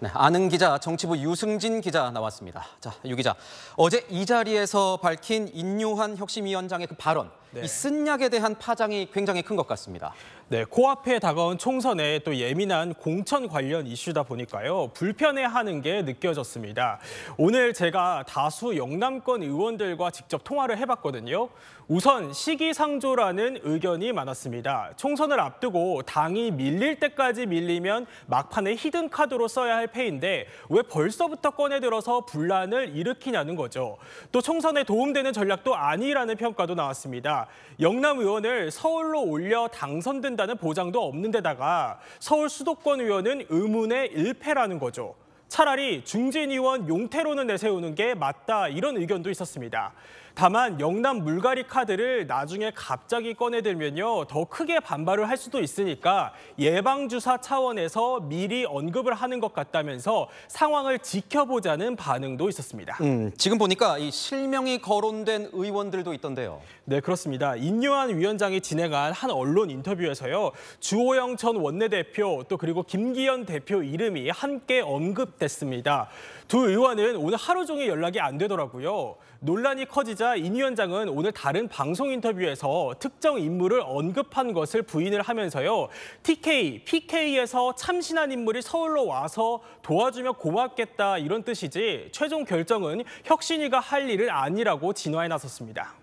네, 아는 기자, 정치부 유승진 기자 나왔습니다. 자, 유 기자, 어제 이 자리에서 밝힌 인요한 혁신위원장의 그 발언, 이 쓴약에 대한 파장이 굉장히 큰 것 같습니다. 네, 코앞에 다가온 총선에 또 예민한 공천 관련 이슈다 보니까요. 불편해하는 게 느껴졌습니다. 오늘 제가 다수 영남권 의원들과 직접 통화를 해봤거든요. 우선 시기상조라는 의견이 많았습니다. 총선을 앞두고 당이 밀릴 때까지 밀리면 막판에 히든카드로 써야 할 패인데 왜 벌써부터 꺼내들어서 분란을 일으키냐는 거죠. 또 총선에 도움되는 전략도 아니라는 평가도 나왔습니다. 영남 의원을 서울로 올려 당선된다는 보장도 없는 데다가 서울 수도권 의원은 의문의 일패라는 거죠. 차라리 중진 의원 용태론을 내세우는 게 맞다, 이런 의견도 있었습니다. 다만 영남 물갈이 카드를 나중에 갑자기 꺼내들면요, 더 크게 반발을 할 수도 있으니까 예방주사 차원에서 미리 언급을 하는 것 같다면서 상황을 지켜보자는 반응도 있었습니다. 지금 보니까 이 실명이 거론된 의원들도 있던데요. 네, 그렇습니다. 인요한 위원장이 진행한 한 언론 인터뷰에서요, 주호영 전 원내대표 또 그리고 김기현 대표 이름이 함께 언급됐습니다. 두 의원은 오늘 하루 종일 연락이 안 되더라고요. 논란이 커지자 인 위원장은 오늘 다른 방송 인터뷰에서 특정 인물을 언급한 것을 부인을 하면서요, TK, PK에서 참신한 인물이 서울로 와서 도와주면 고맙겠다, 이런 뜻이지 최종 결정은 혁신위가 할 일은 아니라고 진화해 나섰습니다.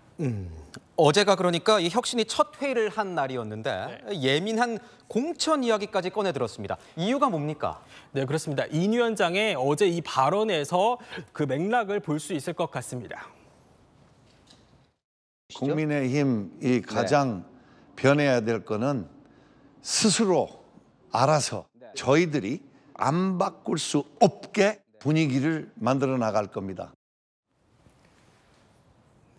어제가 그러니까 이 혁신이 첫 회의를 한 날이었는데 예민한 공천 이야기까지 꺼내들었습니다. 이유가 뭡니까? 네, 그렇습니다. 인 위원장의 어제 이 발언에서 그 맥락을 볼 수 있을 것 같습니다. 국민의힘이 가장 변해야 될 거는 스스로 알아서 저희들이 안 바꿀 수 없게 분위기를 만들어 나갈 겁니다.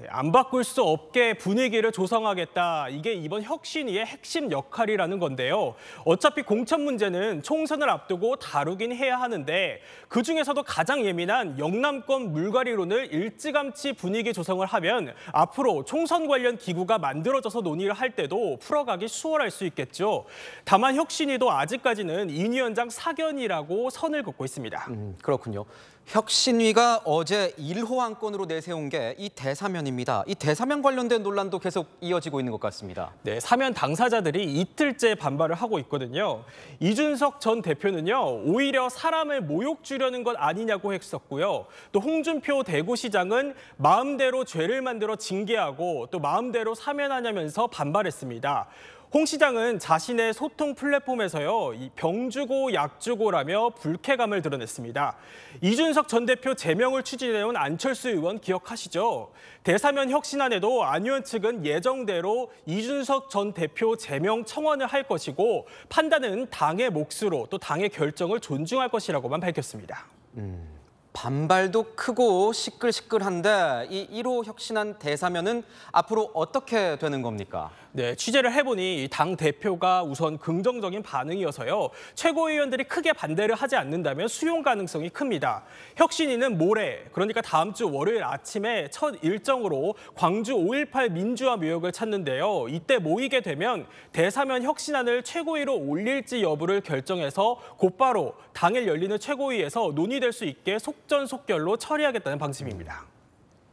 안 바꿀 수 없게 분위기를 조성하겠다. 이게 이번 혁신위의 핵심 역할이라는 건데요. 어차피 공천 문제는 총선을 앞두고 다루긴 해야 하는데 그중에서도 가장 예민한 영남권 물갈이론을 일찌감치 분위기 조성을 하면 앞으로 총선 관련 기구가 만들어져서 논의를 할 때도 풀어가기 수월할 수 있겠죠. 다만 혁신위도 아직까지는 인 위원장 사견이라고 선을 긋고 있습니다. 그렇군요. 혁신위가 어제 1호 안건으로 내세운 게 이 대사면입니다. 이 대사면 관련된 논란도 계속 이어지고 있는 것 같습니다. 네, 사면 당사자들이 이틀째 반발을 하고 있거든요. 이준석 전 대표는요, 오히려 사람을 모욕 주려는 것 아니냐고 했었고요. 또 홍준표 대구시장은 마음대로 죄를 만들어 징계하고 또 마음대로 사면하냐면서 반발했습니다. 홍 시장은 자신의 소통 플랫폼에서요, 이 병주고 약주고라며 불쾌감을 드러냈습니다. 이준석 전 대표 제명을 추진해온 안철수 의원 기억하시죠? 대사면 혁신안에도 안 의원 측은 예정대로 이준석 전 대표 제명 청원을 할 것이고 판단은 당의 몫으로 또 당의 결정을 존중할 것이라고만 밝혔습니다. 반발도 크고 시끌시끌한데 이 1호 혁신안 대사면은 앞으로 어떻게 되는 겁니까? 네, 취재를 해보니 당 대표가 우선 긍정적인 반응이어서요, 최고위원들이 크게 반대를 하지 않는다면 수용 가능성이 큽니다. 혁신위는 모레, 그러니까 다음 주 월요일 아침에 첫 일정으로 광주 5.18 민주화 묘역을 찾는데요. 이때 모이게 되면 대사면 혁신안을 최고위로 올릴지 여부를 결정해서 곧바로 당일 열리는 최고위에서 논의될 수 있게 속전속결로 처리하겠다는 방침입니다.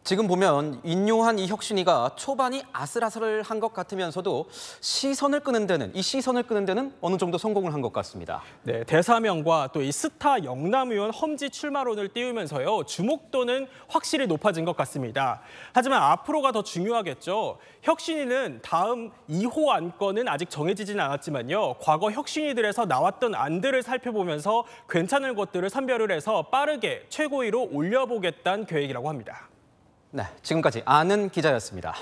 지금 보면 인요한 이 혁신위가 초반이 아슬아슬한 것 같으면서도 시선을 끄는 데는 어느 정도 성공을 한 것 같습니다. 네, 대사면과 또 이 스타 영남 의원 험지 출마론을 띄우면서요, 주목도는 확실히 높아진 것 같습니다. 하지만 앞으로가 더 중요하겠죠. 혁신위는 다음 2호 안건은 아직 정해지진 않았지만요, 과거 혁신위들에서 나왔던 안들을 살펴보면서 괜찮은 것들을 선별을 해서 빠르게 최고위로 올려보겠다는 계획이라고 합니다. 네, 지금까지 아는 기자였습니다.